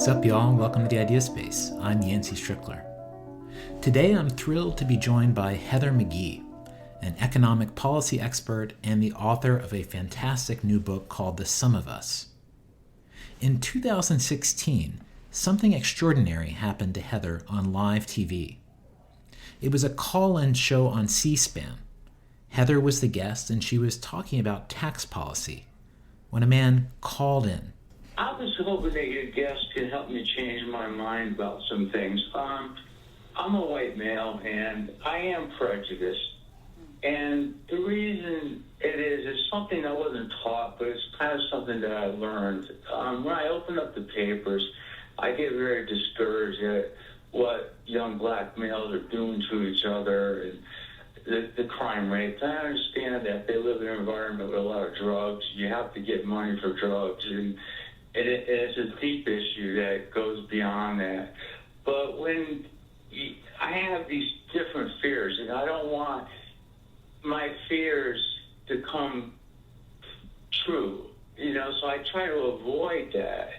Sup, y'all? Welcome to the Idea Space. I'm Yancey Strickler. Today, I'm thrilled to be joined by Heather McGhee, an economic policy expert and the author of a fantastic new book called The Sum of Us. In 2016, something extraordinary happened to Heather on live TV. It was a call-in show on C-SPAN. Heather was the guest, and she was talking about tax policy when a man called in. I was hoping that your guest could help me change my mind about some things. I'm a white male, and I am prejudiced. And the reason it is something I wasn't taught, but it's kind of something that I learned. When I open up the papers, I get very discouraged at what young black males are doing to each other and the crime rates. I understand that they live in an environment with a lot of drugs. You have to get money for drugs, and it's a deep issue that goes beyond that. But I have these different fears, and I don't want my fears to come true, so I try to avoid that.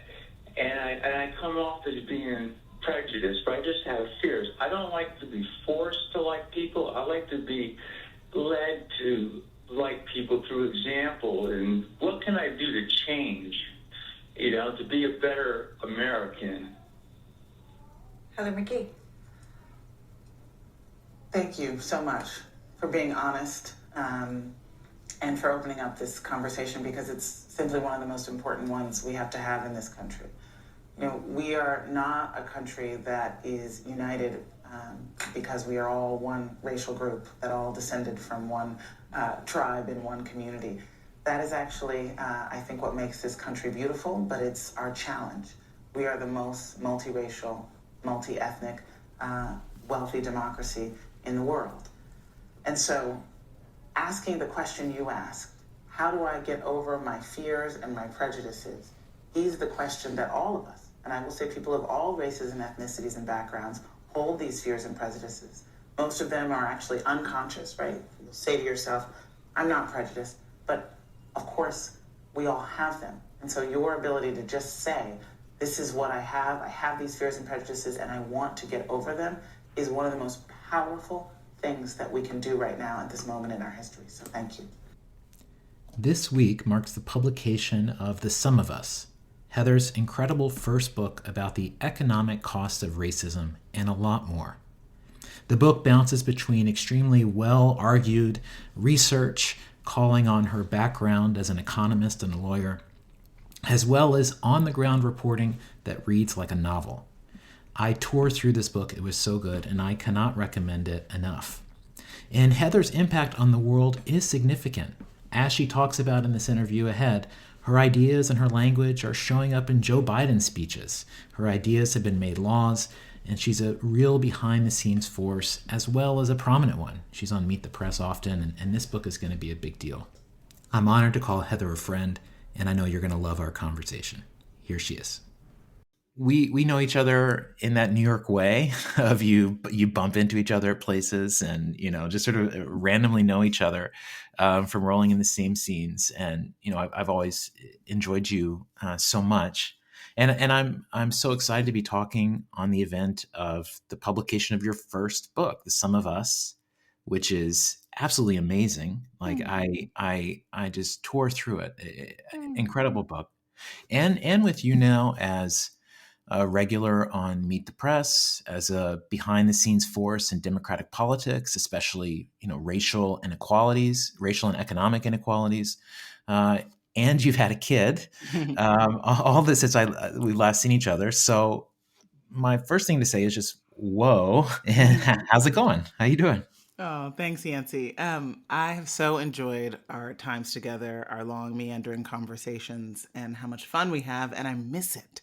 And I come off as being prejudiced, but I just have fears. I don't like to be forced to like people. I like to be led to like people through example. And what can I do to change, to be a better American? Heather McGhee. Thank you so much for being honest and for opening up this conversation, because it's simply one of the most important ones we have to have in this country. We are not a country that is united because we are all one racial group that all descended from one tribe in one community. That is actually, I think, what makes this country beautiful, but it's our challenge. We are the most multiracial, multi-ethnic, wealthy democracy in the world. And so asking the question you asked, how do I get over my fears and my prejudices, is the question that all of us, and I will say people of all races and ethnicities and backgrounds, hold these fears and prejudices. Most of them are actually unconscious, right? You'll say to yourself, I'm not prejudiced, but of course, we all have them. And so your ability to just say, this is what I have these fears and prejudices, and I want to get over them, is one of the most powerful things that we can do right now at this moment in our history. So thank you. This week marks the publication of The Sum of Us, Heather's incredible first book about the economic cost of racism and a lot more. The book bounces between extremely well-argued research, calling on her background as an economist and a lawyer, as well as on-the-ground reporting that reads like a novel. I tore through this book. It was so good, and I cannot recommend it enough. And Heather's impact on the world is significant. As she talks about in this interview ahead, her ideas and her language are showing up in Joe Biden's speeches. Her ideas have been made laws, and she's a real behind-the-scenes force as well as a prominent one. She's on Meet the Press often, and this book is going to be a big deal. I'm honored to call Heather a friend, and I know you're going to love our conversation. Here she is. We know each other in that New York way of you bump into each other at places and, just sort of randomly know each other from rolling in the same scenes. And, I've always enjoyed you so much. And I'm so excited to be talking on the event of the publication of your first book, The Sum of Us, which is absolutely amazing. Like I just tore through it. Incredible book. And with you now as a regular on Meet the Press, as a behind-the-scenes force in democratic politics, especially racial inequalities, racial and economic inequalities, and you've had a kid. All this since we've last seen each other. So my first thing to say is just whoa, and how's it going? How you doing? Oh, thanks, Yancey. I have so enjoyed our times together, our long meandering conversations, and how much fun we have, and I miss it.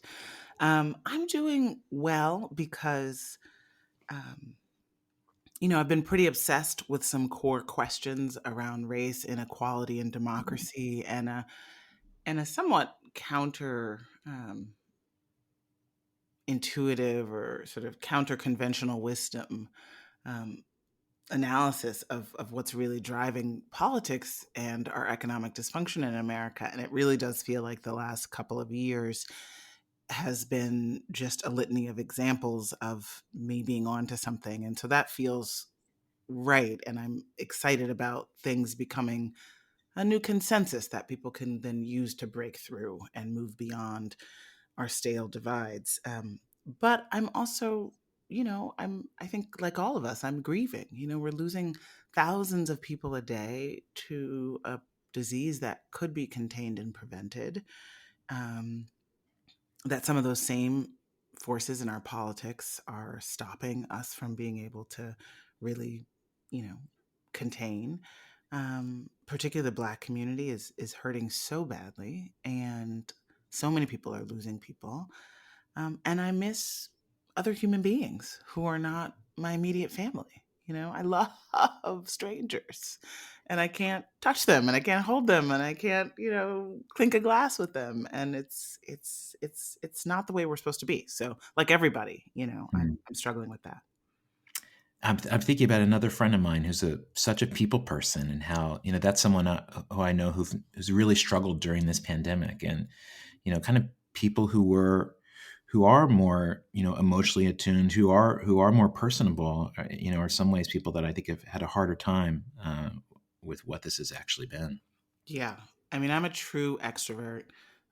I'm doing well because, I've been pretty obsessed with some core questions around race, inequality, and democracy, and a somewhat counter intuitive or sort of counter conventional wisdom analysis of what's really driving politics and our economic dysfunction in America. And it really does feel like the last couple of years has been just a litany of examples of me being onto something. And so that feels right. And I'm excited about things becoming a new consensus that people can then use to break through and move beyond our stale divides. But I'm also, I think like all of us, I'm grieving. We're losing thousands of people a day to a disease that could be contained and prevented. Um, that some of those same forces in our politics are stopping us from being able to really, you know, contain. Particularly the Black community is hurting so badly, and so many people are losing people. And I miss other human beings who are not my immediate family. I love strangers, and I can't touch them, and I can't hold them, and I can't, clink a glass with them. And it's not the way we're supposed to be. So, like everybody, I'm struggling with that. I'm thinking about another friend of mine who's such a people person, and how that's someone who I know who's really struggled during this pandemic, and kind of people who are more emotionally attuned, who are more personable, are some ways people that I think have had a harder time with what this has actually been. Yeah. I mean, I'm a true extrovert.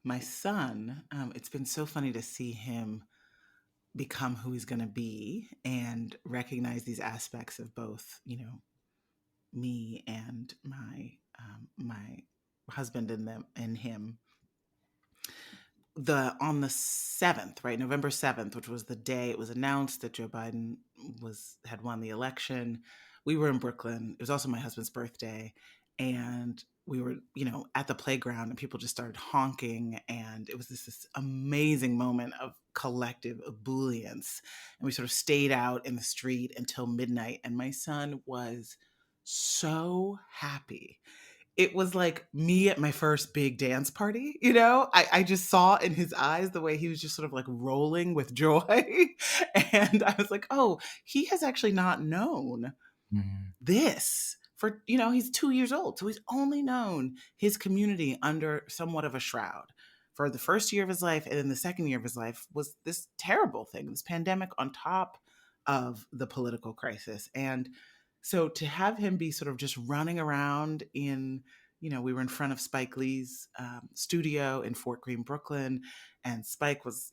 My son, it's been so funny to see him become who he's going to be and recognize these aspects of both, me and my husband in them and him. On the 7th, right, November 7th, which was the day it was announced that Joe Biden had won the election, we were in Brooklyn. It was also my husband's birthday, and we were, at the playground, and people just started honking, and it was this amazing moment of collective ebullience. And we sort of stayed out in the street until midnight, and my son was so happy. It was like me at my first big dance party, I just saw in his eyes the way he was just sort of like rolling with joy. And I was like, oh, he has actually not known Mhm. this for, he's 2 years old. So he's only known his community under somewhat of a shroud for the first year of his life. And then the second year of his life was this terrible thing, this pandemic on top of the political crisis. And so to have him be sort of just running around we were in front of Spike Lee's studio in Fort Greene, Brooklyn, and Spike was,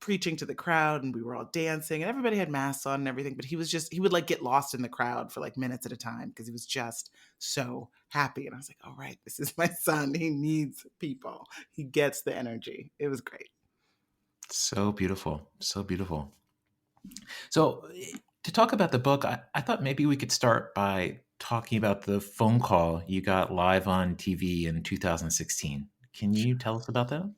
preaching to the crowd, and we were all dancing, and everybody had masks on and everything, but he would like get lost in the crowd for like minutes at a time because he was just so happy. And I was like, all right, this is my son. He needs people. He gets the energy. It was great. So beautiful, so beautiful. So, to talk about the book, I thought maybe we could start by talking about the phone call you got live on TV in 2016. Can you tell us about that?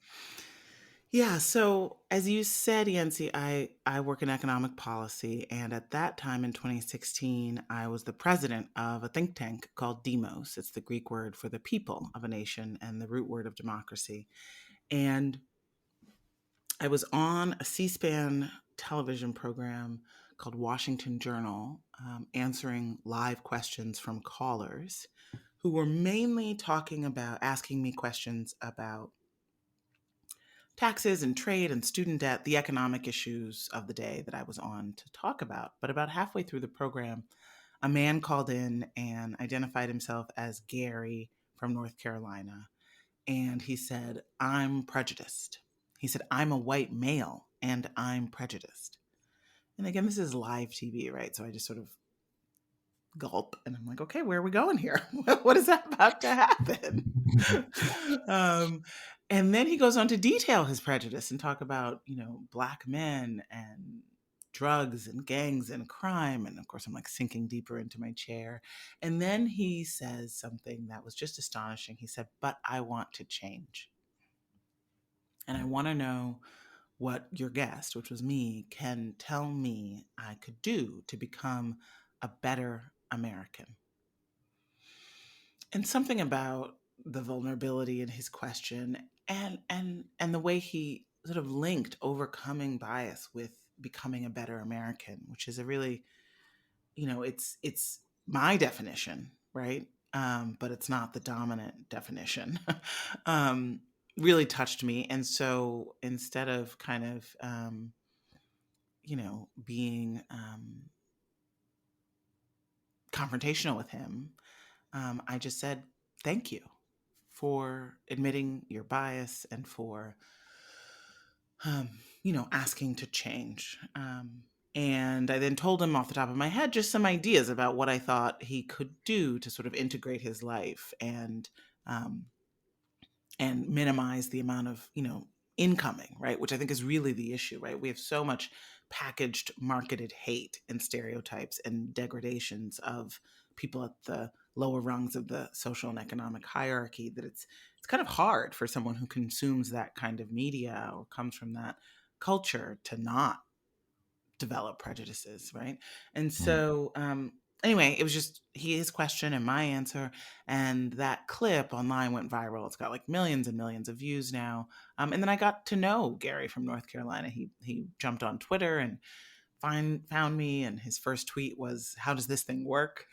Yeah, so as you said, Yancy, I work in economic policy, and at that time in 2016, I was the president of a think tank called Demos. It's the Greek word for the people of a nation and the root word of democracy. And I was on a C-SPAN television program called Washington Journal, answering live questions from callers who were mainly asking me questions about taxes and trade and student debt, the economic issues of the day that I was on to talk about. But about halfway through the program, a man called in and identified himself as Gary from North Carolina. And he said, I'm prejudiced. He said, I'm a white male and I'm prejudiced. And again, this is live TV, right? So I just sort of gulp and I'm like, okay, where are we going here? What is that about to happen? um, and then he goes on to detail his prejudice and talk about, Black men and drugs and gangs and crime. And of course, I'm like sinking deeper into my chair. And then he says something that was just astonishing. He said, but I want to change. And I want to know what your guest, which was me, can tell me I could do to become a better American. And something about the vulnerability in his question and the way he sort of linked overcoming bias with becoming a better American, which is a really, it's my definition, right? But it's not the dominant definition. um, really touched me. And so instead of kind of, being confrontational with him, I just said, thank you for admitting your bias and for, asking to change. And I then told him off the top of my head just some ideas about what I thought he could do to sort of integrate his life um, and minimize the amount of incoming, right, which I think is really the issue, right? We have so much packaged marketed hate and stereotypes and degradations of people at the lower rungs of the social and economic hierarchy that it's kind of hard for someone who consumes that kind of media or comes from that culture to not develop prejudices, right? And Mm. so, anyway, it was just his question and my answer, and that clip online went viral. It's got like millions and millions of views now. And then I got to know Gary from North Carolina. He jumped on Twitter and found me, and his first tweet was, "How does this thing work?"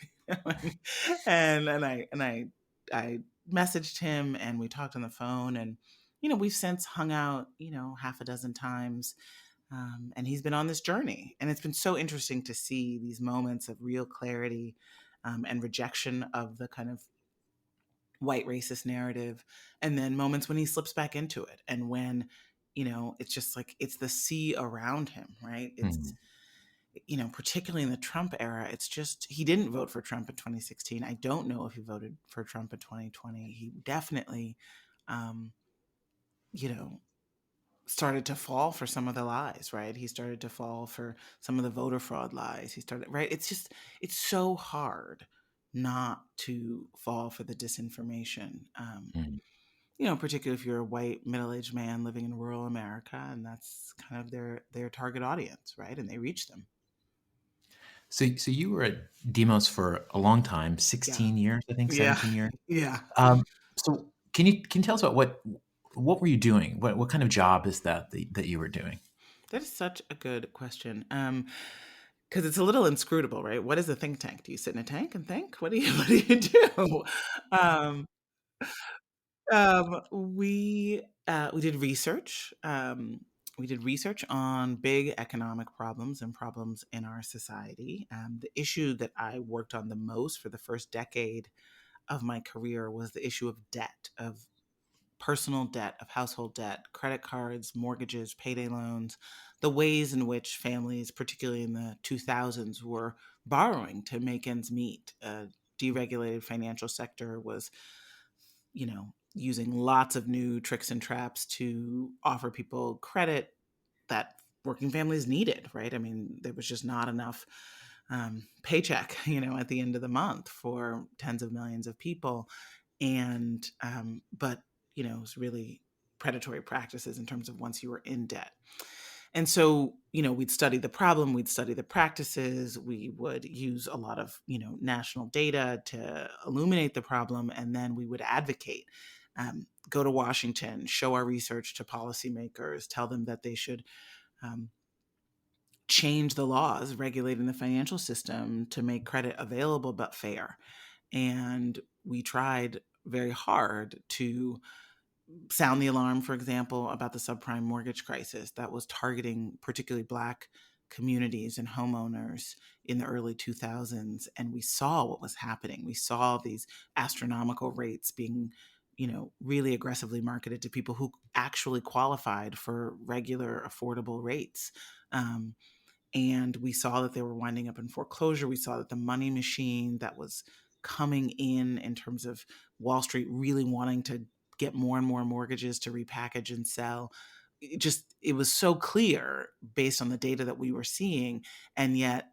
And I messaged him, and we talked on the phone, and we've since hung out half a dozen times. And he's been on this journey. And it's been so interesting to see these moments of real clarity and rejection of the kind of white racist narrative. And then moments when he slips back into it. And when, it's just like it's the sea around him, right? It's, Mm. particularly in the Trump era, it's just he didn't vote for Trump in 2016. I don't know if he voted for Trump in 2020. He definitely, um, you know, started to fall for some of the lies, right? He started to fall for some of the voter fraud lies. He started, right? It's so hard not to fall for the disinformation. Mm. Particularly if you're a white middle-aged man living in rural America, and that's kind of their target audience, right? And they reach them. So you were at Demos for a long time, Yeah. 16 years, I think, Yeah. 17 years. Yeah. So can you tell us about what were you doing? What kind of job is that you were doing? That is such a good question. Because it's a little inscrutable, right? What is a think tank? Do you sit in a tank and think? What do you do? Um, we did research. We did research on big economic problems and problems in our society. The issue that I worked on the most for the first decade of my career was the issue of debt, of personal debt, of household debt, credit cards, mortgages, payday loans, the ways in which families, particularly in the 2000s, were borrowing to make ends meet. A deregulated financial sector was, using lots of new tricks and traps to offer people credit that working families needed, right? I mean, there was just not enough paycheck, at the end of the month for tens of millions of people. And, but, it was really predatory practices in terms of once you were in debt. And so, we'd study the problem, we'd study the practices, we would use a lot of, national data to illuminate the problem, and then we would advocate, go to Washington, show our research to policymakers, tell them that they should um, change the laws regulating the financial system to make credit available but fair. And we tried very hard to sound the alarm, for example, about the subprime mortgage crisis that was targeting particularly Black communities and homeowners in the early 2000s. And we saw what was happening. We saw these astronomical rates being, really aggressively marketed to people who actually qualified for regular, affordable rates. And we saw that they were winding up in foreclosure. We saw that the money machine that was coming in terms of Wall Street really wanting to get more and more mortgages to repackage and sell. It was so clear based on the data that we were seeing, and yet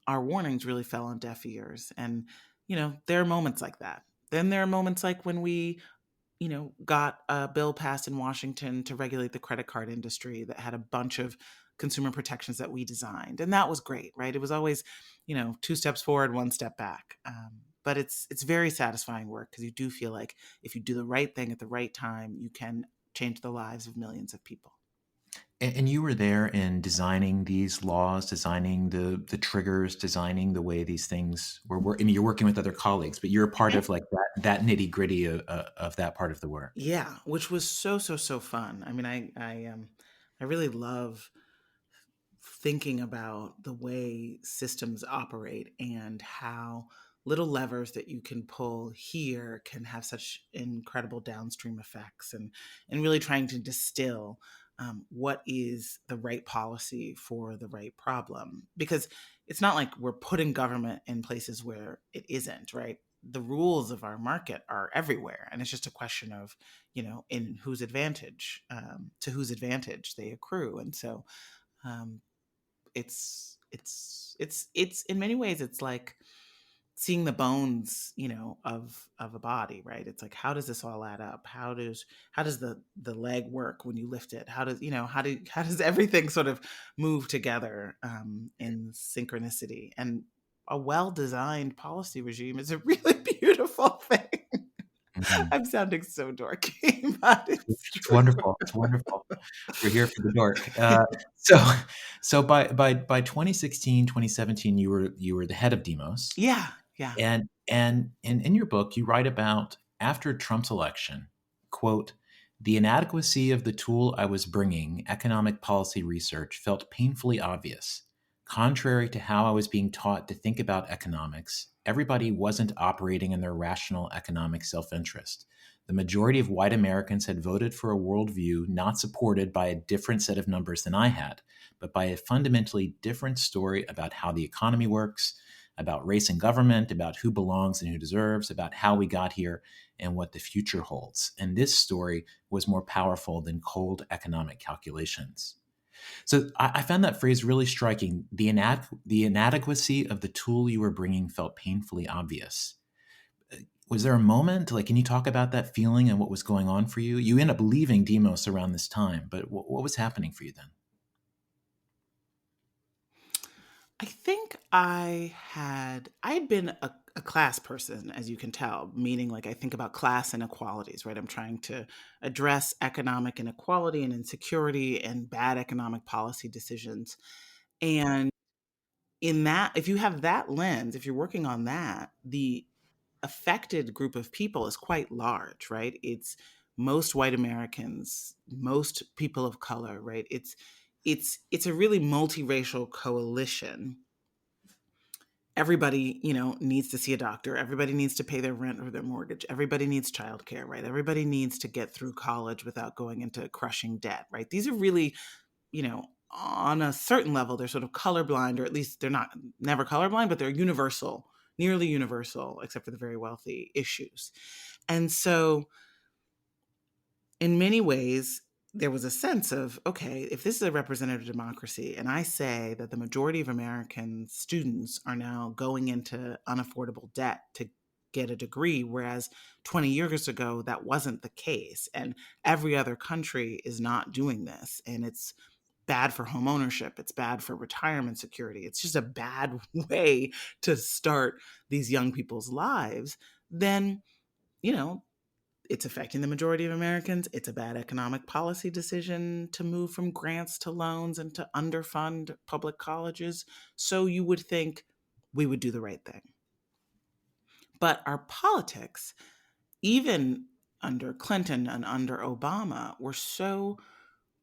our warnings really fell on deaf ears. And there are moments like that. Then there are moments like when we got a bill passed in Washington to regulate the credit card industry that had a bunch of consumer protections that we designed. And that was great, right? It was always, two steps forward, one step back. But it's very satisfying work because you do feel like if you do the right thing at the right time, you can change the lives of millions of people. And you were there in designing these laws, designing the triggers, designing the way these things were. I mean, you're working with other colleagues, but you're a part Mhm. of like that nitty gritty of that part of the work. Yeah, which was so so so fun. I mean, I really love thinking about the way systems operate and how little levers that you can pull here can have such incredible downstream effects, and really trying to distill what is the right policy for the right problem, because it's not like we're putting government in places where it isn't, right? The rules of our market are everywhere, and it's just a question of, in whose advantage, to whose advantage they accrue. And so um, it's in many ways it's like seeing the bones, of a body, right? It's like, how does this all add up? How does the leg work when you lift it? How does everything sort of move together in synchronicity? And a well-designed policy regime is a really beautiful thing. Mhm. I'm sounding so dorky, but it's It's true. wonderful. It's wonderful. We're here for the dork. So, so by 2016, 2017, you were the head of Demos, Yeah, yeah. and in your book, you write about after Trump's election, quote, the inadequacy of the tool I was bringing, economic policy research, felt painfully obvious. Contrary to how I was being taught to think about economics, everybody wasn't operating in their rational economic self interest. The majority of white Americans had voted for a worldview not supported by a different set of numbers than I had, but by a fundamentally different story about how the economy works, about race and government, about who belongs and who deserves, about how we got here and what the future holds. And this story was more powerful than cold economic calculations. So I found that phrase really striking. The inadequacy of the tool you were bringing felt painfully obvious. Was there a moment, like, can you talk about that feeling and what was going on for you? You end up leaving Demos around this time, but what was happening for you then? I think I had been a class person, as you can tell, meaning like I think about class inequalities, right? I'm trying to address economic inequality and insecurity and bad economic policy decisions. And in that, if you have that lens, if you're working on that, the affected group of people is quite large, right? It's most white Americans, most people of color, right? It's a really multiracial coalition. Everybody, needs to see a doctor. Everybody needs to pay their rent or their mortgage. Everybody needs childcare, right? Everybody needs to get through college without going into crushing debt, right? These are really, on a certain level, they're sort of colorblind, or at least they're not never colorblind, but they're universal, nearly universal, except for the very wealthy issues. And so in many ways, there was a sense of, okay, if this is a representative democracy, and I say that the majority of American students are now going into unaffordable debt to get a degree, whereas 20 years ago, that wasn't the case. And every other country is not doing this. And it's bad for home ownership. It's bad for retirement security. It's just a bad way to start these young people's lives. Then, you know, it's affecting the majority of Americans. It's a bad economic policy decision to move from grants to loans and to underfund public colleges. So you would think we would do the right thing. But our politics, even under Clinton and under Obama, were so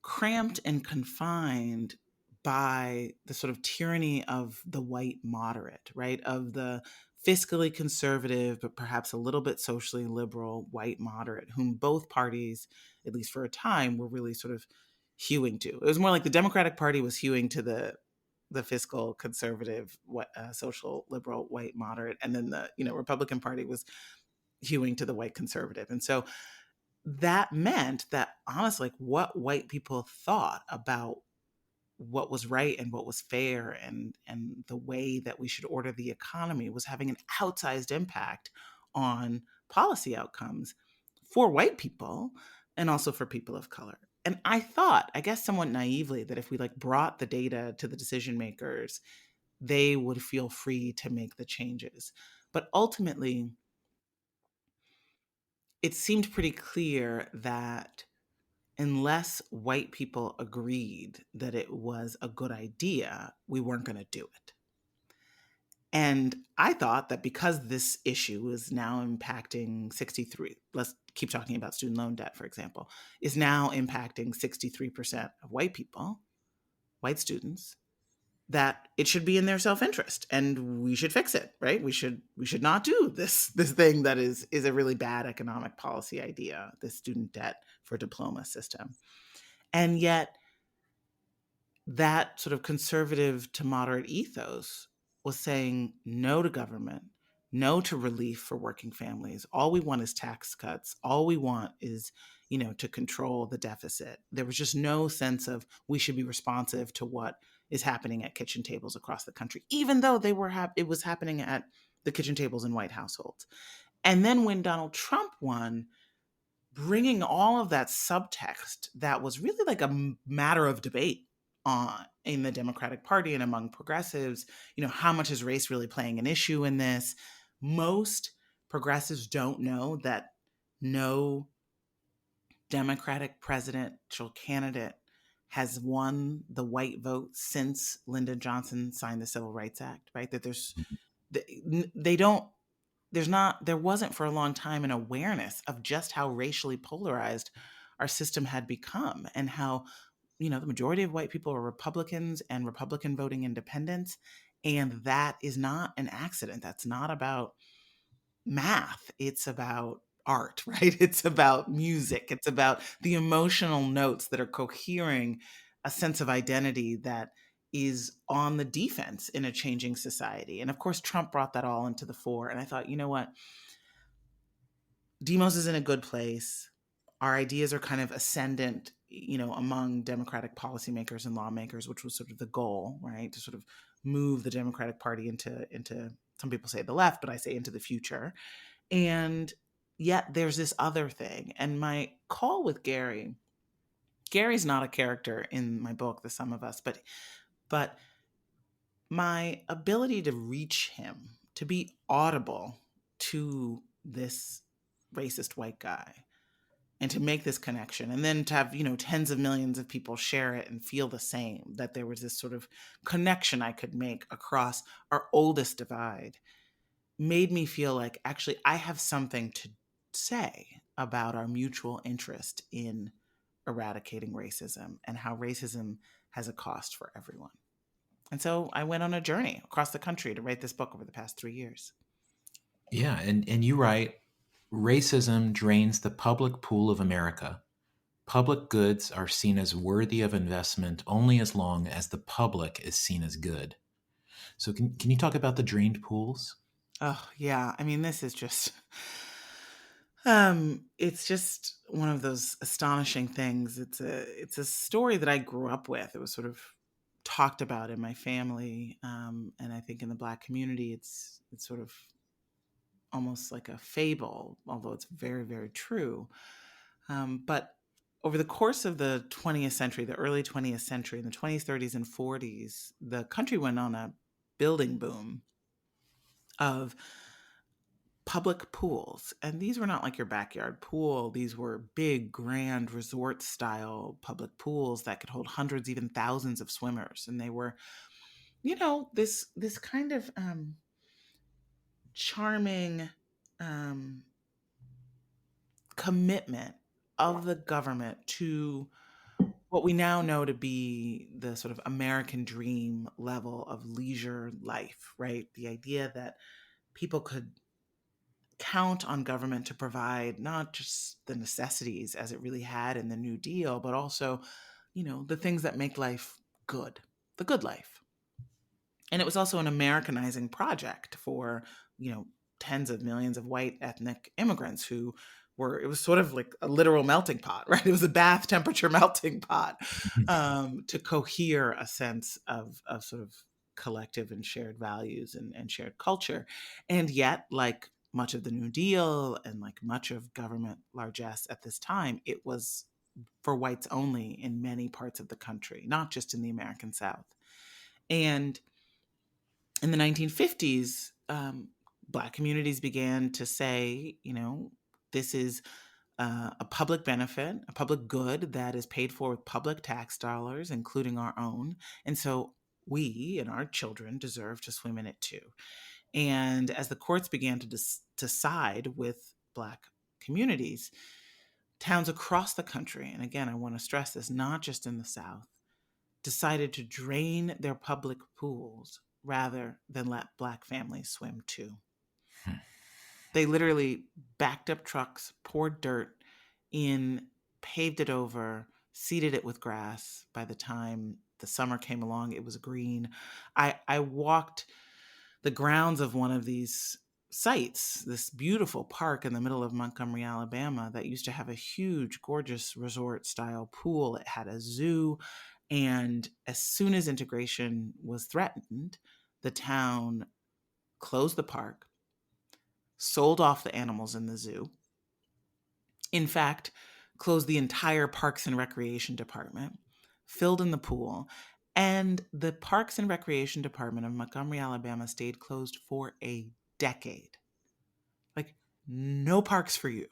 cramped and confined by the sort of tyranny of the white moderate, right? Of the fiscally conservative, but perhaps a little bit socially liberal white moderate, whom both parties, at least for a time, were really sort of hewing to. It was more like the Democratic Party was hewing to the fiscal conservative, social liberal white moderate, and then the Republican Party was hewing to the white conservative. And so that meant that honestly, like, what white people thought about what was right and what was fair and the way that we should order the economy was having an outsized impact on policy outcomes for white people and also for people of color. And I thought, I guess somewhat naively, that if we like brought the data to the decision makers, they would feel free to make the changes. But ultimately, it seemed pretty clear that, unless white people agreed that it was a good idea, we weren't going to do it. And I thought that because this issue is now impacting 63, let's keep talking about student loan debt, for example, is now impacting 63% of white people, white students, that it should be in their self-interest and we should fix it, right? We should not do this thing that is a really bad economic policy idea, this student debt for diploma system. And yet that sort of conservative to moderate ethos was saying no to government, no to relief for working families. All we want is tax cuts. All we want is, to control the deficit. There was just no sense of we should be responsive to what is happening at kitchen tables across the country, even though it was happening at the kitchen tables in white households. And then when Donald Trump won, bringing all of that subtext that was really like a matter of debate in the Democratic Party and among progressives, how much is race really playing an issue in this? Most progressives don't know that no Democratic presidential candidate has won the white vote since Lyndon Johnson signed the Civil Rights Act, right? That there wasn't for a long time an awareness of just how racially polarized our system had become and how, the majority of white people are Republicans and Republican voting independents. And that is not an accident. That's not about math. It's about art, right? It's about music. It's about the emotional notes that are cohering a sense of identity that is on the defense in a changing society. And of course, Trump brought that all into the fore. And I thought, you know what? Demos is in a good place. Our ideas are kind of ascendant, among Democratic policymakers and lawmakers, which was sort of the goal, right? To sort of move the Democratic Party into some people say the left, but I say into the future. And yet there's this other thing. And my call with Gary's not a character in my book, The Sum of Us, but my ability to reach him, to be audible to this racist white guy and to make this connection and then to have, tens of millions of people share it and feel the same, that there was this sort of connection I could make across our oldest divide, made me feel like actually I have something to say about our mutual interest in eradicating racism and how racism has a cost for everyone. And so I went on a journey across the country to write this book over the past 3 years. Yeah, and you write, racism drains the public pool of America. Public goods are seen as worthy of investment only as long as the public is seen as good. So can you talk about the drained pools? Oh, yeah. I mean, this is just, it's just one of those astonishing things. It's a story that I grew up with. It was sort of talked about in my family. And I think in the Black community, it's sort of almost like a fable, although it's very, very true. But over the course of the 20th century, the early 20th century, in the 20s, 30s, and 40s, the country went on a building boom of public pools. And these were not like your backyard pool. These were big, grand resort style public pools that could hold hundreds, even thousands of swimmers. And they were, this kind of charming commitment of the government to what we now know to be the sort of American dream level of leisure life, right? The idea that people could count on government to provide not just the necessities as it really had in the New Deal, but also, the things that make life good, the good life. And it was also an Americanizing project for, tens of millions of white ethnic immigrants who it was sort of like a literal melting pot, right? It was a bath temperature melting pot to cohere a sense of sort of collective and shared values and shared culture. And yet, like much of the New Deal and like much of government largesse at this time, it was for whites only in many parts of the country, not just in the American South. And in the 1950s, Black communities began to say, this is a public benefit, a public good that is paid for with public tax dollars, including our own. And so we and our children deserve to swim in it too. And as the courts began to side with Black communities, towns across the country, and again, I want to stress this, not just in the South, decided to drain their public pools rather than let Black families swim too. They literally backed up trucks, poured dirt in, paved it over, seeded it with grass. By the time the summer came along, it was green. I walked the grounds of one of these sites, this beautiful park in the middle of Montgomery, Alabama, that used to have a huge, gorgeous resort style pool. It had a zoo. And as soon as integration was threatened, the town closed the park, sold off the animals in the zoo. In fact, closed the entire Parks and Recreation Department, filled in the pool, and the Parks and Recreation Department of Montgomery, Alabama stayed closed for a decade. Like, no parks for you,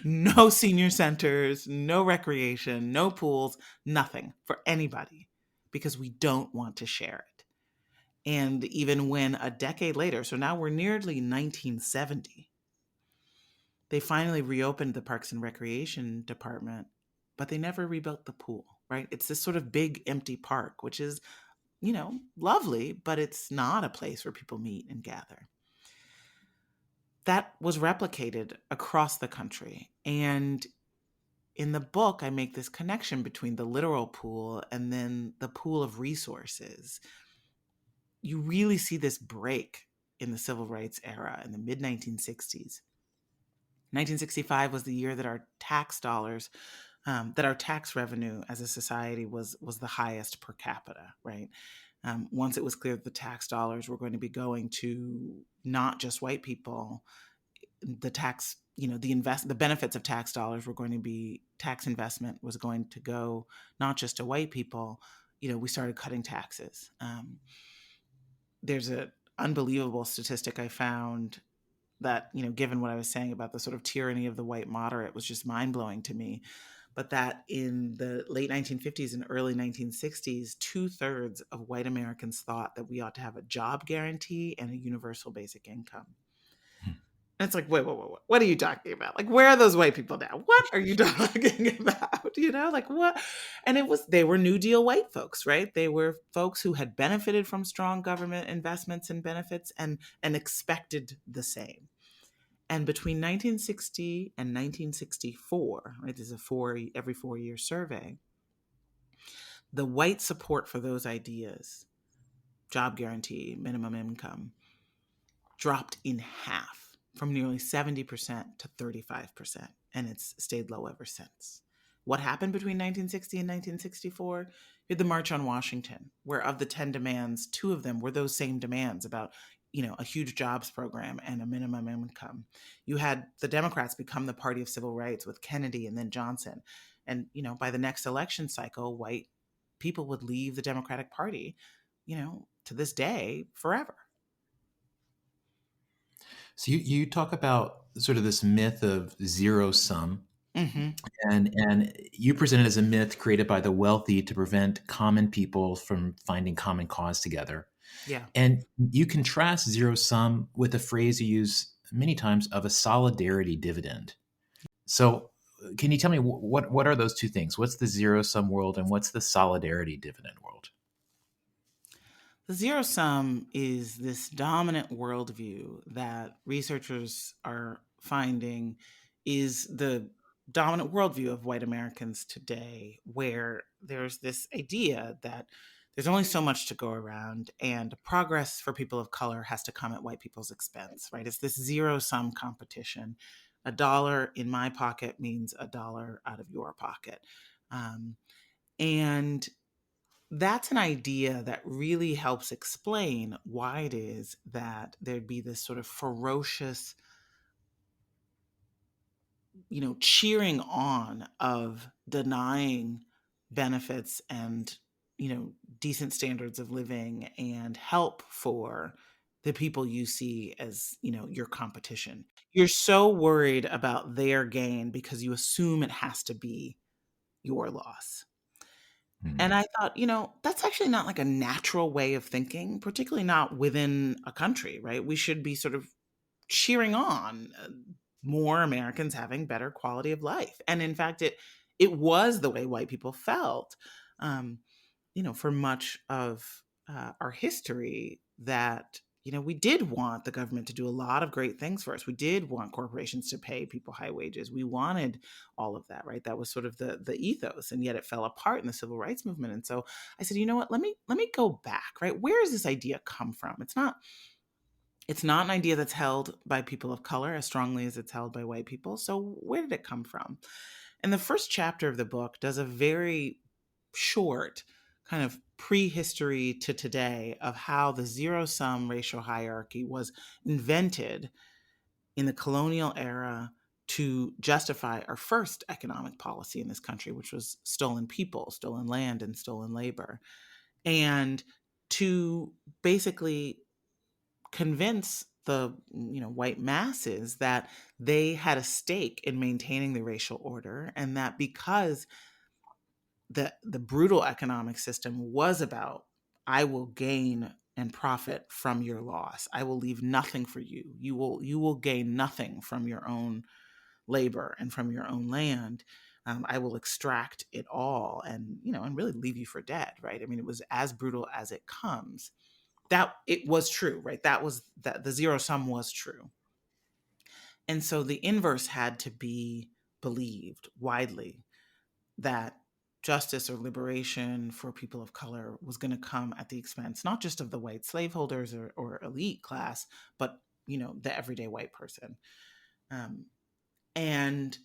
no senior centers, no recreation, no pools, nothing for anybody, because we don't want to share it. And even when a decade later, so now we're nearly 1970, they finally reopened the Parks and Recreation Department, but they never rebuilt the pool, right? It's this sort of big empty park, which is, lovely, but it's not a place where people meet and gather. That was replicated across the country. And in the book, I make this connection between the literal pool and then the pool of resources. You really see this break in the civil rights era in the mid 1960s. 1965 was the year that our tax dollars, that our tax revenue as a society was the highest per capita, right? Once it was clear that the tax dollars were going to be going to not just white people, the tax, the benefits of tax dollars were going to be, tax investment was going to go not just to white people. We started cutting taxes. There's an unbelievable statistic I found that, given what I was saying about the sort of tyranny of the white moderate, was just mind-blowing to me. But that in the late 1950s and early 1960s, 2/3 of white Americans thought that we ought to have a job guarantee and a universal basic income. And it's like, wait, what are you talking about? Like, where are those white people now? What are you talking about? Like what? And they were New Deal white folks, right? They were folks who had benefited from strong government investments and benefits and expected the same. And between 1960 and 1964, right, this is every 4-year survey, the white support for those ideas, job guarantee, minimum income, dropped in half, from nearly 70% to 35%, and it's stayed low ever since. What happened between 1960 and 1964? You had the March on Washington, where of the 10 demands, 2 of them were those same demands about, a huge jobs program and a minimum income. You had the Democrats become the party of civil rights with Kennedy and then Johnson. And, by the next election cycle, white people would leave the Democratic Party, to this day, forever. So you talk about sort of this myth of zero sum, Mm-hmm. and you present it as a myth created by the wealthy to prevent common people from finding common cause together. Yeah. And you contrast zero sum with a phrase you use many times of a solidarity dividend. So can you tell me what are those two things? What's the zero sum world and what's the solidarity dividend world? The zero sum is this dominant worldview that researchers are finding is the dominant worldview of white Americans today, where there's this idea that there's only so much to go around and progress for people of color has to come at white people's expense, right? It's this zero sum competition. $1 in my pocket means $1 out of your pocket. And that's an idea that really helps explain why it is that there'd be this sort of ferocious, cheering on of denying benefits and, decent standards of living and help for the people you see as, your competition. You're so worried about their gain because you assume it has to be your loss. And Mm. I thought, that's actually not like a natural way of thinking, particularly not within a country, right? We should be sort of cheering on more Americans having better quality of life. And in fact, it was the way white people felt, um, for much of our history, that we did want the government to do a lot of great things for us. We did want corporations to pay people high wages. We wanted all of that, right? That was sort of the ethos, and yet it fell apart in the civil rights movement. And so I said, you know what? Let me go back, right? Where does this idea come from? It's not an idea that's held by people of color as strongly as it's held by white people. So where did it come from? And the first chapter of the book does a very short kind of prehistory to today of how the zero sum racial hierarchy was invented in the colonial era to justify our first economic policy in this country, which was stolen people, stolen land, and stolen labor. And to basically convince the white masses that they had a stake in maintaining the racial order, and that because the brutal economic system was about, I will gain and profit from your loss, I will leave nothing for you, you will gain nothing from your own labor and from your own land, I will extract it all, and really leave you for dead, right? I mean, it was as brutal as it comes. That it was true, right? That the zero sum was true. And so the inverse had to be believed widely, that justice or liberation for people of color was going to come at the expense not just of the white slaveholders or elite class, but the everyday white person. Um, and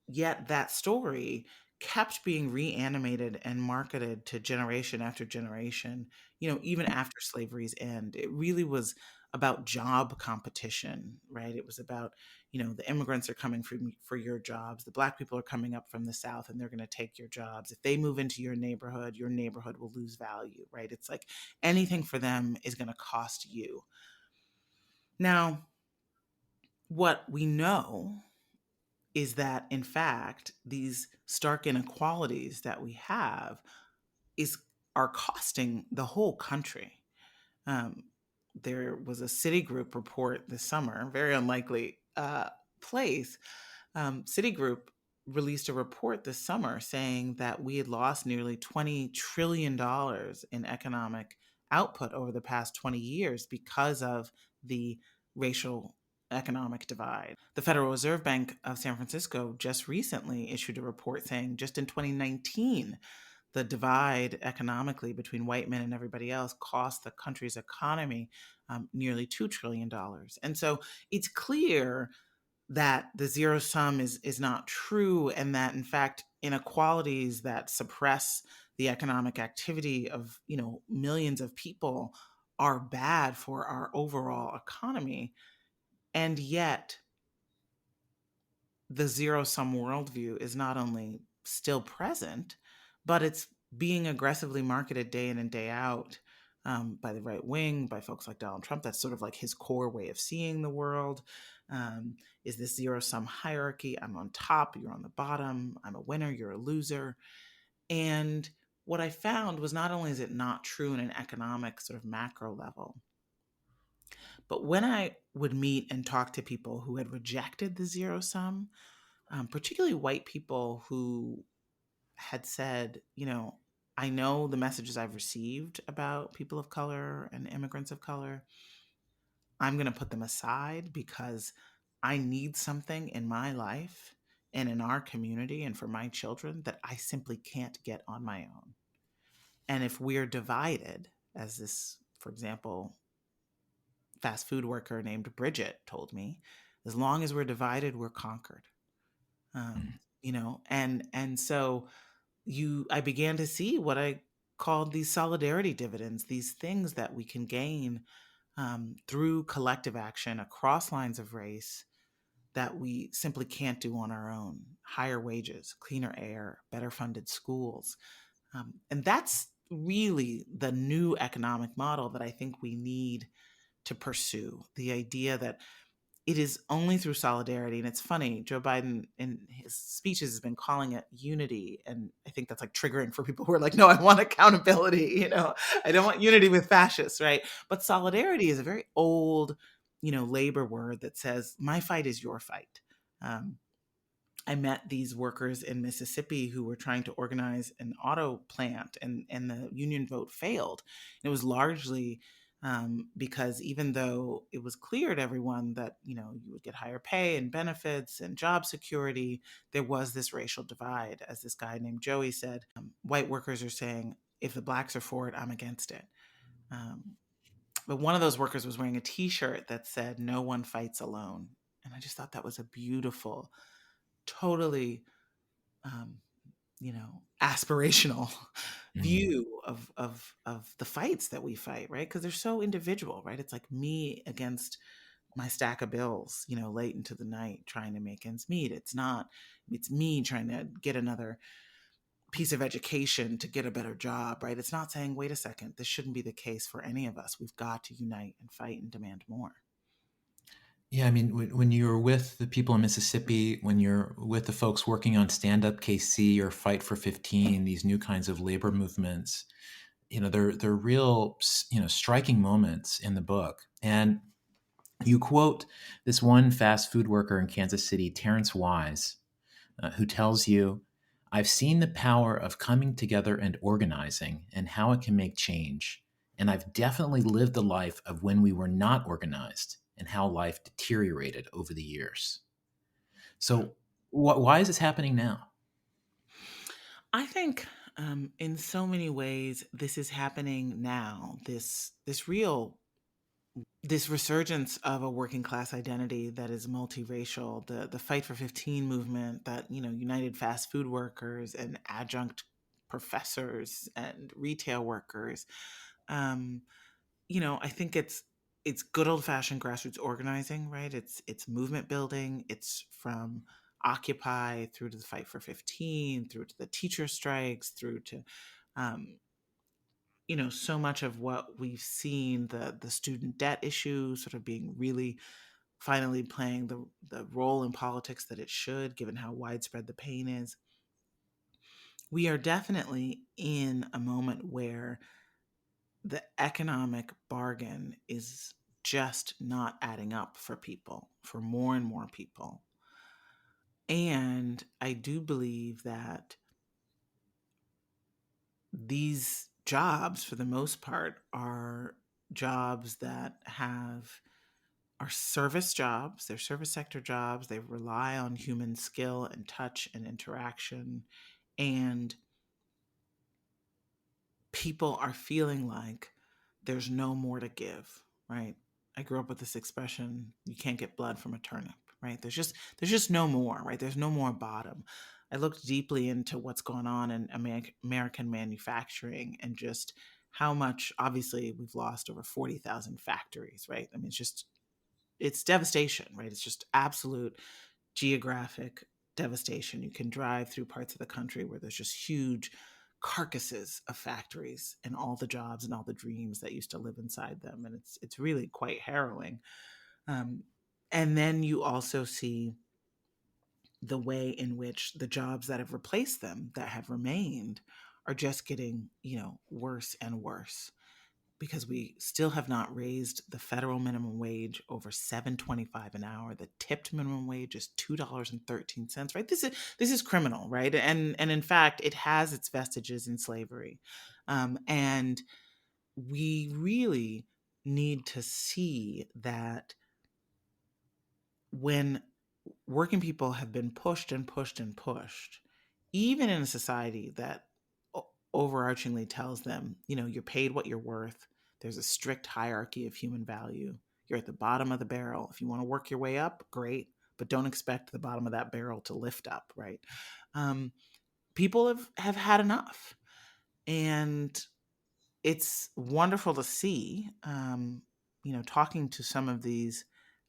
yet that story kept being reanimated and marketed to generation after generation, even after slavery's end. It really was about job competition, right? It was about, the immigrants are coming for your jobs. The black people are coming up from the South and they're going to take your jobs. If they move into your neighborhood will lose value, right? It's like anything for them is going to cost you. Now, what we know is that, in fact, these stark inequalities that we have are costing the whole country. Um, there was a Citigroup report this summer, very unlikely place. Citigroup released a report this summer saying that we had lost nearly $20 trillion in economic output over the past 20 years because of the racial economic divide. The Federal Reserve Bank of San Francisco just recently issued a report saying just in 2019, the divide economically between white men and everybody else cost the country's economy nearly $2 trillion. And so it's clear that the zero sum is not true, and that in fact inequalities that suppress the economic activity of millions of people are bad for our overall economy. And yet the zero sum worldview is not only still present, but it's being aggressively marketed day in and day out by the right wing, by folks like Donald Trump. That's sort of like his core way of seeing the world. Is this zero sum hierarchy? I'm on top, you're on the bottom. I'm a winner, you're a loser. And what I found was, not only is it not true in an economic sort of macro level, but when I would meet and talk to people who had rejected the zero sum, particularly white people who had said, I know the messages I've received about people of color and immigrants of color, I'm going to put them aside because I need something in my life and in our community and for my children that I simply can't get on my own. And if we're divided, as this, for example, fast food worker named Bridget told me, as long as we're divided, we're conquered. And so I began to see what I called these solidarity dividends, these things that we can gain through collective action across lines of race that we simply can't do on our own. Higher wages, cleaner air, better funded schools. And that's really the new economic model that I think we need to pursue. The idea that it is only through solidarity. And it's funny, Joe Biden in his speeches has been calling it unity. And I think that's like triggering for people who are like, no, I want accountability. I don't want unity with fascists, right? But solidarity is a very old, labor word that says, my fight is your fight. I met these workers in Mississippi who were trying to organize an auto plant, and the union vote failed. And it was largely because even though it was clear to everyone that you would get higher pay and benefits and job security, there was this racial divide. As this guy named Joey said, white workers are saying, if the blacks are for it, I'm against it. But one of those workers was wearing a T-shirt that said, "No one fights alone," and I just thought that was a beautiful, totally aspirational view of the fights that we fight, right? Because they're so individual, right? It's like me against my stack of bills, late into the night trying to make ends meet. It's me trying to get another piece of education to get a better job, right? It's not saying, wait a second, this shouldn't be the case for any of us. We've got to unite and fight and demand more. Yeah, I mean, when you're with the people in Mississippi, when you're with the folks working on Stand Up KC or Fight for 15, these new kinds of labor movements, they're real, striking moments in the book. And you quote this one fast food worker in Kansas City, Terrence Wise, who tells you, "I've seen the power of coming together and organizing and how it can make change. And I've definitely lived the life of when we were not organized and how life deteriorated over the years." So why is this happening now? I think in so many ways this is happening now. This resurgence of a working class identity that is multiracial, the Fight for 15 movement that united fast food workers and adjunct professors and retail workers. I think it's good old fashioned grassroots organizing, right? It's movement building. It's from Occupy through to the Fight for 15, through to the teacher strikes, through to um, so much of what we've seen, the student debt issue sort of being really finally playing the role in politics that it should, given how widespread the pain is. We are definitely in a moment where the economic bargain is just not adding up for people, for more and more people. And I do believe that these jobs, for the most part, are jobs that are service jobs. They're service sector jobs. They rely on human skill and touch and interaction. And people are feeling like there's no more to give, right? I grew up with this expression, you can't get blood from a turnip, right? There's just no more, right? There's no more bottom. I looked deeply into what's going on in American manufacturing and just how much, obviously, we've lost over 40,000 factories, right? I mean, it's devastation, right? It's just absolute geographic devastation. You can drive through parts of the country where there's just huge carcasses of factories and all the jobs and all the dreams that used to live inside them, and it's really quite harrowing. Um, and then you also see the way in which the jobs that have replaced them, that have remained, are just getting worse and worse, because we still have not raised the federal minimum wage over $7.25 an hour. The tipped minimum wage is $2.13, right? This is criminal, right? And in fact, it has its vestiges in slavery, and we really need to see that when working people have been pushed and pushed and pushed, even in a society that overarchingly tells them, you're paid what you're worth. There's a strict hierarchy of human value. You're at the bottom of the barrel. If you want to work your way up, great, but don't expect the bottom of that barrel to lift up, right? People have had enough. And it's wonderful to see, talking to some of these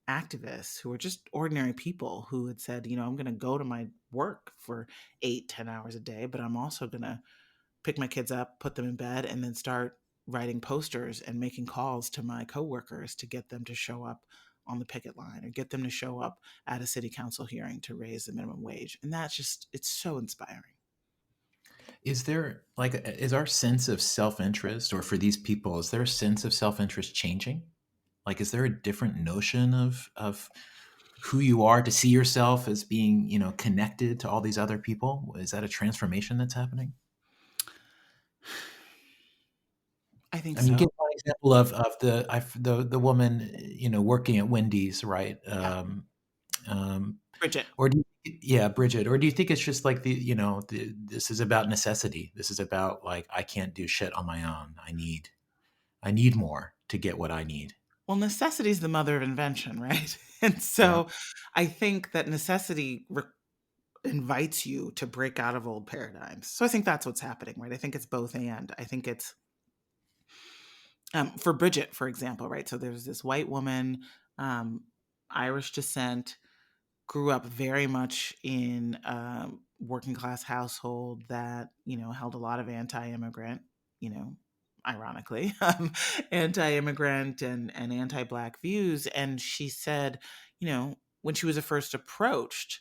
activists who are just ordinary people who had said, I'm going to go to my work for 8-10 hours a day, but I'm also going to pick my kids up, put them in bed, and then start writing posters and making calls to my coworkers to get them to show up on the picket line or get them to show up at a city council hearing to raise the minimum wage. And that's just, it's so inspiring. Is there like is our sense of self-interest, or for these people, is their sense of self-interest changing? Like, is there a different notion of who you are, to see yourself as being, connected to all these other people? Is that a transformation that's happening? I think I mean, so. give one example of the woman, working at Wendy's, right? Yeah. Bridget. Or yeah, Bridget. Or do you think it's just like this is about necessity? This is about, like, I can't do shit on my own. I need more to get what I need. Well, necessity is the mother of invention, right? And Yeah. so I think that necessity invites you to break out of old paradigms. So I think that's what's happening, right? I think it's both and. I think it's for Bridget, for example, right? So there's this white woman, um, Irish descent, grew up very much in a working class household that, held a lot of anti-immigrant, you know, ironically, anti-immigrant and anti-black views. And she said, when she was first approached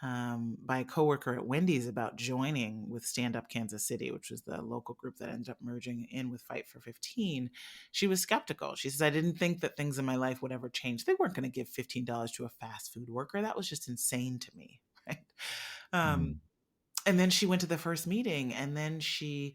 by a coworker at Wendy's about joining with Stand Up Kansas City, which was the local group that ended up merging in with Fight for 15, she was skeptical. She says, I didn't think that things in my life would ever change. They weren't going to give $15 to a fast food worker. That was just insane to me. Right. Um, Mm. and then she went to the first meeting, and then she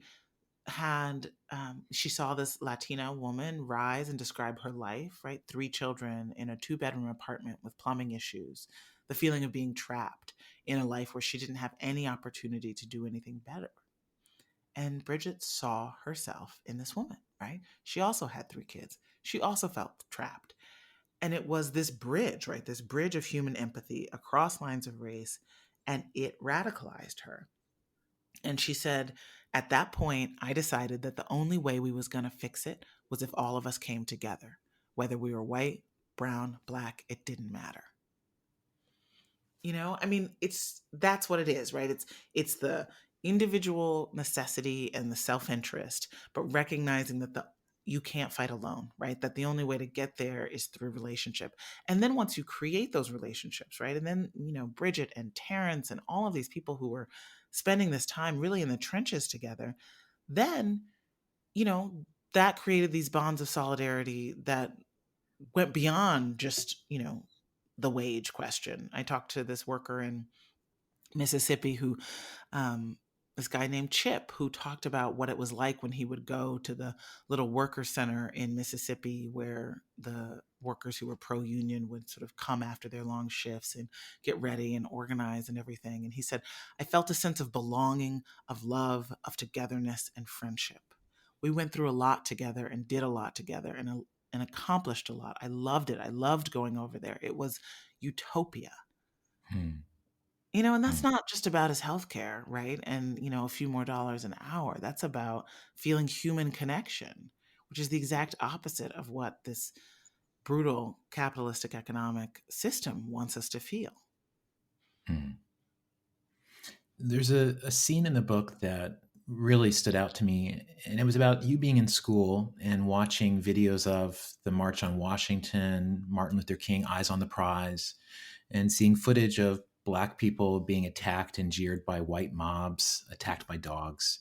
saw this Latina woman rise and describe her life, right? 3 children in a 2-bedroom apartment with plumbing issues, the feeling of being trapped in a life where she didn't have any opportunity to do anything better. And Bridget saw herself in this woman, right? She also had 3 kids. She also felt trapped. And it was this bridge, right? This bridge of human empathy across lines of race, and it radicalized her. And she said, at that point, I decided that the only way we was going to fix it was if all of us came together. Whether we were white, brown, black, it didn't matter. I mean, that's what it is, right? It's the individual necessity and the self-interest, but recognizing that the you can't fight alone, right? That the only way to get there is through relationship. And then once you create those relationships, right? And then, Bridget and Terrence and all of these people who were spending this time really in the trenches together, then, that created these bonds of solidarity that went beyond just, the wage question. I talked to this worker in Mississippi who, this guy named Chip, who talked about what it was like when he would go to the little worker center in Mississippi where the workers who were pro union would sort of come after their long shifts and get ready and organize and everything. And he said, I felt a sense of belonging, of love, of togetherness and friendship. We went through a lot together and did a lot together and accomplished a lot. I loved it. I loved going over there. It was utopia. Hmm. And Hmm. that's not just about his healthcare, right? And, a few more dollars an hour. That's about feeling human connection, which is the exact opposite of what this brutal capitalistic economic system wants us to feel. Hmm. There's a scene in the book that really stood out to me, and it was about you being in school and watching videos of the March on Washington, Martin Luther King, Eyes on the Prize, and seeing footage of Black people being attacked and jeered by white mobs, attacked by dogs.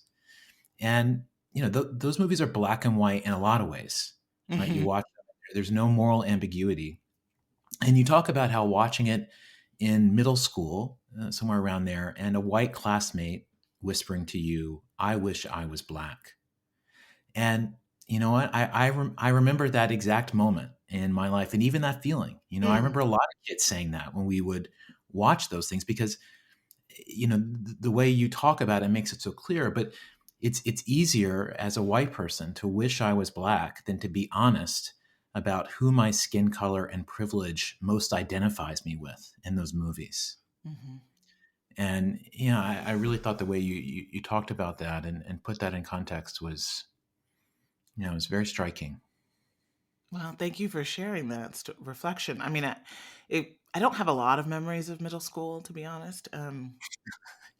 And, those movies are black and white in a lot of ways, right? You Hmm. watch them, there's no moral ambiguity. And you talk about how watching it in middle school, somewhere around there, and a white classmate whispering to you, I wish I was black. And you know what? I remember that exact moment in my life, and even that feeling. I Mm. remember a lot of kids saying that when we would watch those things, because the way you talk about it makes it so clear. But it's easier as a white person to wish I was black than to be honest about who my skin color and privilege most identifies me with in those movies. Hmm. And I really thought the way you talked about that and put that in context was very striking. Well, thank you for sharing that reflection. I mean, I don't have a lot of memories of middle school, to be honest,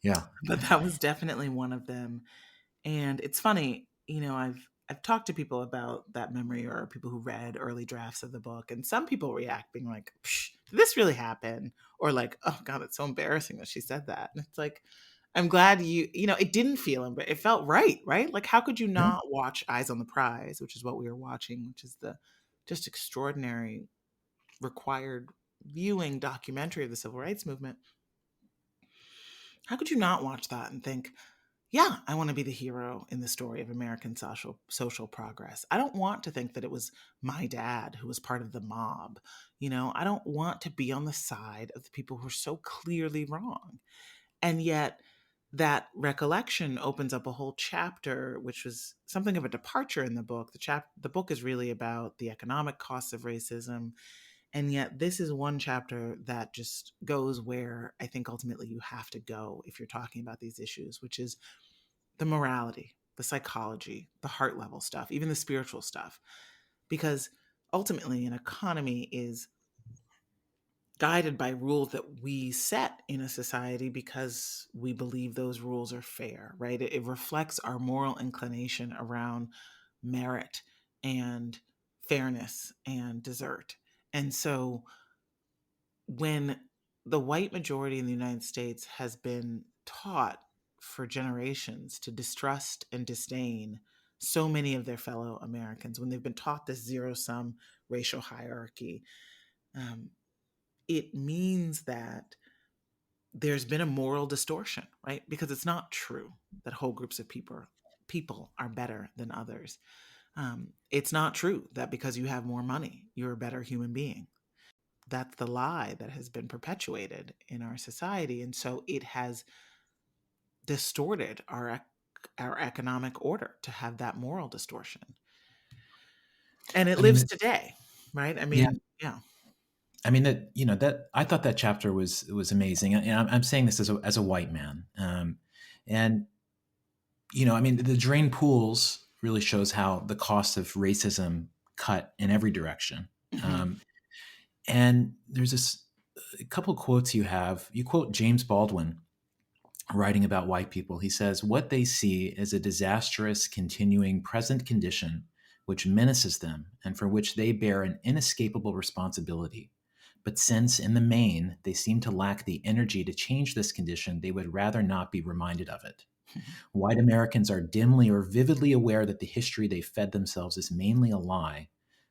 Yeah. but that was definitely one of them. And it's funny, I've talked to people about that memory, or people who read early drafts of the book, and some people react being like, Psh, did this really happen? Or like, oh God, it's so embarrassing that she said that. And it's like, I'm glad it didn't feel, it felt right, right? Like, how could you Yeah. not watch Eyes on the Prize, which is what we were watching, which is the just extraordinary required viewing documentary of the civil rights movement? How could you not watch that and think, yeah, I want to be the hero in the story of American social progress. I don't want to think that it was my dad who was part of the mob. I don't want to be on the side of the people who are so clearly wrong. And yet that recollection opens up a whole chapter, which was something of a departure in the book. The book is really about the economic costs of racism. And yet this is one chapter that just goes where I think ultimately you have to go if you're talking about these issues, which is the morality, the psychology, the heart level stuff, even the spiritual stuff. Because ultimately, an economy is guided by rules that we set in a society because we believe those rules are fair, right? It reflects our moral inclination around merit and fairness and desert. And so when the white majority in the United States has been taught for generations to distrust and disdain so many of their fellow Americans, when they've been taught this zero sum racial hierarchy, um, it means that there's been a moral distortion, right? Because it's not true that whole groups of people are better than others. It's not true that because you have more money, you're a better human being. That's the lie that has been perpetuated in our society. And so it has distorted our economic order to have that moral distortion. And it I mean, lives today, right? I yeah. mean, yeah. I mean that I thought that chapter was amazing, and I'm saying this as a white man, and I mean the drain pools really shows how the cost of racism cut in every direction, Mhm. um, and there's a couple quotes you quote James Baldwin writing about white people. He says, "What they see is a disastrous, continuing present condition which menaces them and for which they bear an inescapable responsibility. But since, in the main, they seem to lack the energy to change this condition, they would rather not be reminded of it. White Americans are dimly or vividly aware that the history they fed themselves is mainly a lie,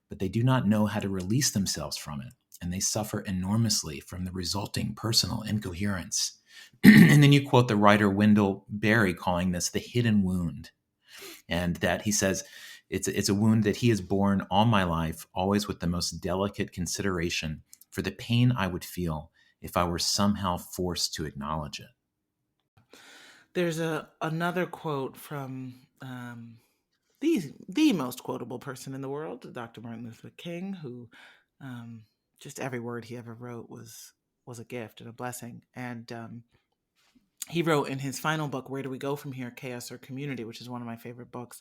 but they do not know how to release themselves from it, and they suffer enormously from the resulting personal incoherence." And then you quote the writer Wendell Berry calling this the hidden wound, and that he says, it's a wound that he has borne all my life, always with the most delicate consideration for the pain I would feel if I were somehow forced to acknowledge it. There's another quote from the most quotable person in the world, Dr. Martin Luther King, who um, just every word he ever wrote was a gift and a blessing. And he wrote in his final book, Where Do We Go From Here, Chaos or Community, which is one of my favorite books.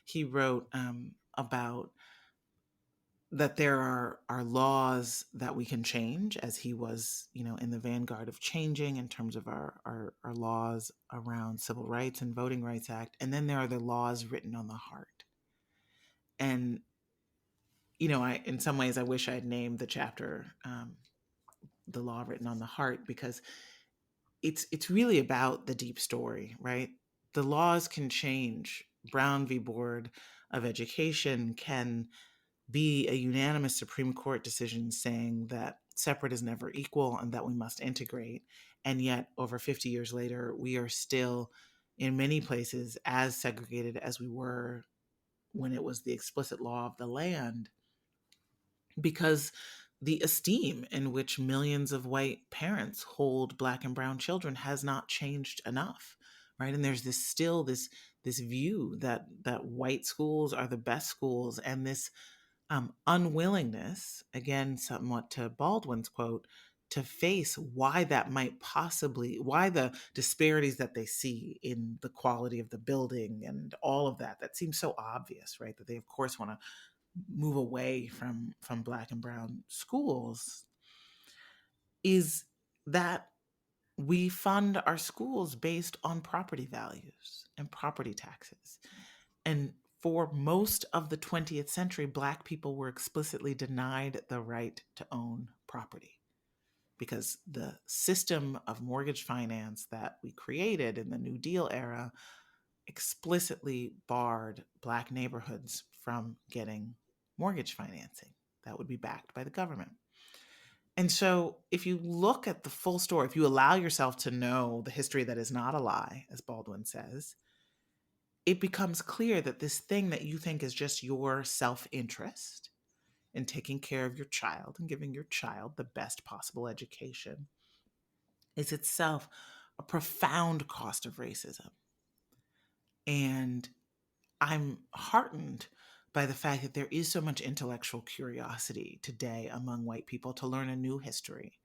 He wrote about that there are laws that we can change, as he was, in the vanguard of changing in terms of our laws around civil rights and voting rights act. And then there are the laws written on the heart. And I, in some ways, I wish I had named the chapter "The Law Written on the Heart," because it's really about the deep story, right? The laws can change. Brown v. Board of Education can be a unanimous Supreme Court decision saying that separate is never equal and that we must integrate. And yet, over 50 years later, we are still, in many places, as segregated as we were when it was the explicit law of the land, because the esteem in which millions of white parents hold Black and brown children has not changed enough, right? And there's this view that white schools are the best schools, and this unwillingness, again, somewhat to Baldwin's quote, to face why why the disparities that they see in the quality of the building and all of that seems so obvious, right? That they, of course, want to move away from Black and brown schools, is that we fund our schools based on property values and property taxes. And for most of the 20th century, Black people were explicitly denied the right to own property because the system of mortgage finance that we created in the New Deal era explicitly barred Black neighborhoods from getting mortgage financing that would be backed by the government. And so, if you look at the full story, if you allow yourself to know the history that is not a lie, as Baldwin says, it becomes clear that this thing that you think is just your self interest in taking care of your child and giving your child the best possible education is itself a profound cost of racism. And I'm heartened by the fact that there is so much intellectual curiosity today among white people to learn a new history.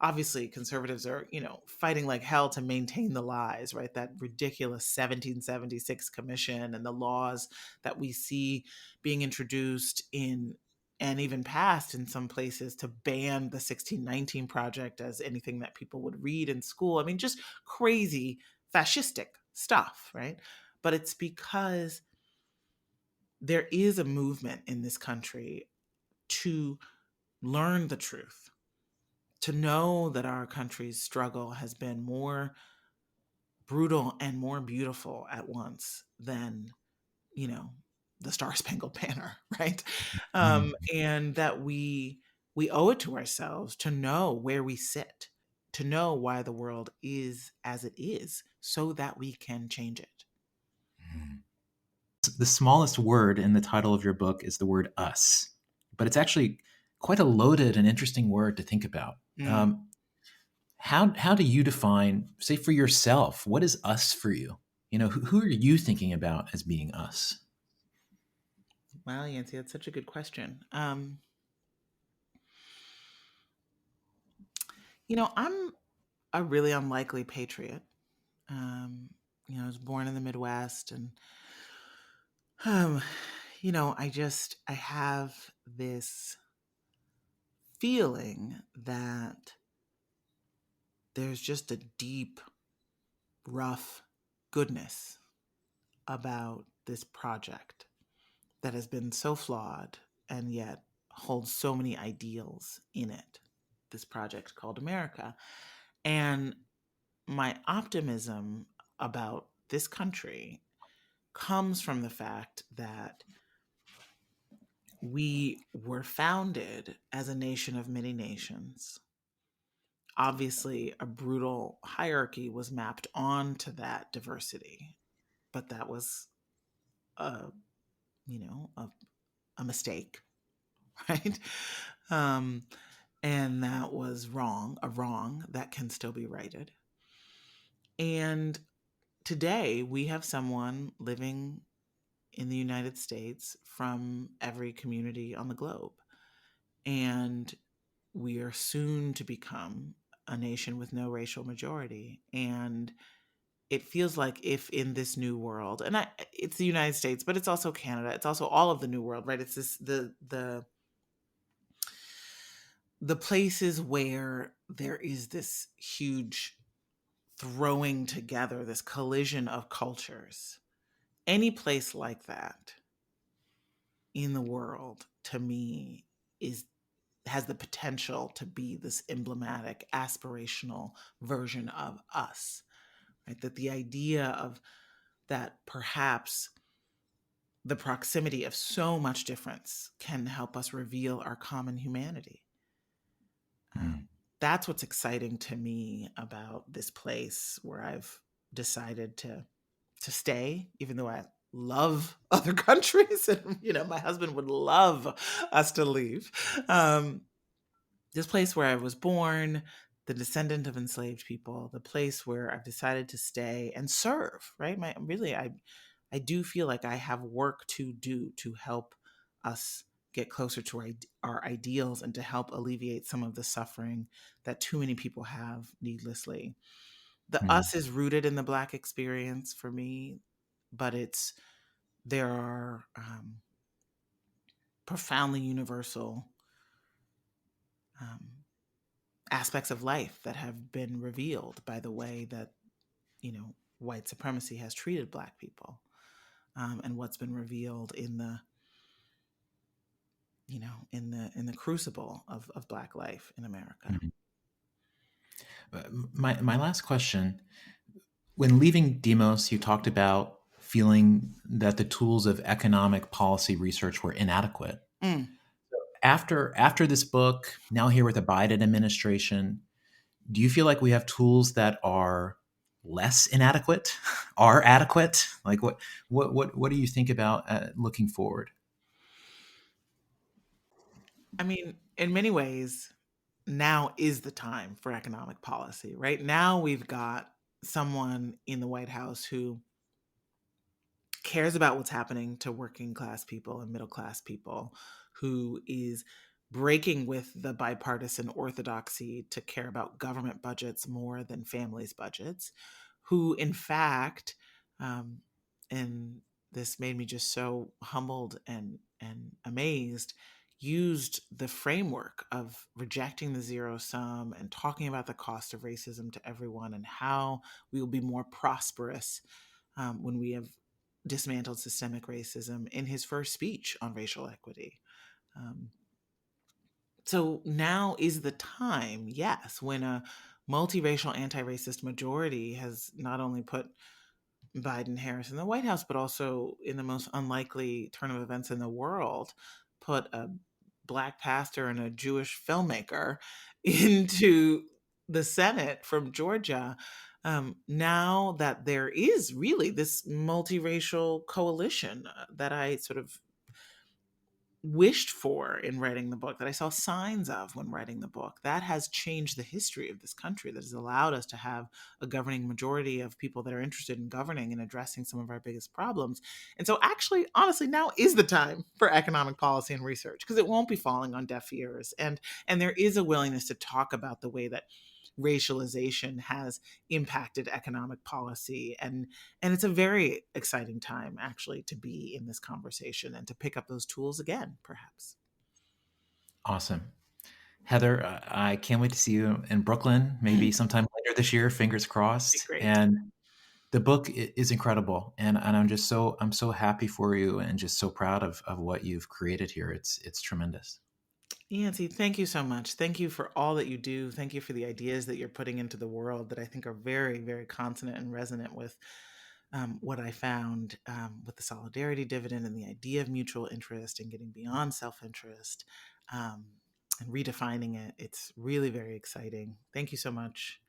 Obviously, conservatives are, fighting like hell to maintain the lies, right? That ridiculous 1776 commission and the laws that we see being introduced in and even passed in some places to ban the 1619 Project as anything that people would read in school. I mean, just crazy fascistic stuff, right? But it's because there is a movement in this country to learn the truth, to know that our country's struggle has been more brutal and more beautiful at once than, the Star Spangled Banner, right? And that we owe it to ourselves to know where we sit, to know why the world is as it is, so that we can change it. The smallest word in the title of your book is the word us, but it's actually quite a loaded and interesting word to think about. How do you define, say for yourself, what is us for you? Who are you thinking about as being us? Wow, Yancy, that's such a good question. I'm a really unlikely patriot. I was born in the Midwest, and I have this feeling that there's just a deep, rough goodness about this project that has been so flawed and yet holds so many ideals in it, this project called America. And my optimism about this country comes from the fact that we were founded as a nation of many nations. Obviously, a brutal hierarchy was mapped onto that diversity, but that was a mistake, right? And that was a wrong that can still be righted. And today we have someone living in the United States from every community on the globe. And we are soon to become a nation with no racial majority. And it feels like if in this new world, and it's the United States, but it's also Canada, it's also all of the new world, right? It's this the places where there is this huge throwing together, this collision of cultures. Any place like that in the world, to me, has the potential to be this emblematic, aspirational version of us, right? That the idea of that perhaps the proximity of so much difference can help us reveal our common humanity. That's what's exciting to me about this place where I've decided to stay, even though I love other countries and my husband would love us to leave. This place where I was born, the descendant of enslaved people, the place where I've decided to stay and serve, right? I do feel like I have work to do to help us get closer to our ideals and to help alleviate some of the suffering that too many people have needlessly. The us is rooted in the Black experience for me, but there are profoundly universal aspects of life that have been revealed by the way that white supremacy has treated Black people. and what's been revealed in the in the crucible of Black life in America. Mhm. My last question: when leaving Demos, you talked about feeling that the tools of economic policy research were inadequate. Mm. After this book, now here with the Biden administration, do you feel like we have tools that are less inadequate, are adequate? Like what do you think about looking forward? I mean, in many ways, now is the time for economic policy. Right now, we've got someone in the White House who cares about what's happening to working class people and middle class people, who is breaking with the bipartisan orthodoxy to care about government budgets more than families' budgets, who, in fact, um, and this made me just so humbled and amazed, used the framework of rejecting the zero sum and talking about the cost of racism to everyone and how we will be more prosperous when we have dismantled systemic racism in his first speech on racial equity. Um, so now is the time, yes, when a multiracial anti-racist majority has not only put Biden Harris in the White House, but also in the most unlikely turn of events in the world, put a Black pastor and a Jewish filmmaker into the Senate from Georgia. Now that there is really this multiracial coalition that I sort of wished for in writing the book, that I saw signs of when writing the book, that has changed the history of this country, that has allowed us to have a governing majority of people that are interested in governing and addressing some of our biggest problems. And so actually, honestly, now is the time for economic policy and research, because it won't be falling on deaf ears. And there is a willingness to talk about the way that racialization has impacted economic policy, and it's a very exciting time actually to be in this conversation and to pick up those tools again, perhaps. Awesome. Heather, I can't wait to see you in Brooklyn, maybe sometime later this year, fingers Be crossed. great. And the book is incredible. And I'm so happy for you and just so proud of what you've created here. It's tremendous. Yancy, thank you so much. Thank you for all that you do. Thank you for the ideas that you're putting into the world that I think are very, very consonant and resonant with what I found with the solidarity dividend and the idea of mutual interest and getting beyond self interest and redefining it. It's really very exciting. Thank you so much.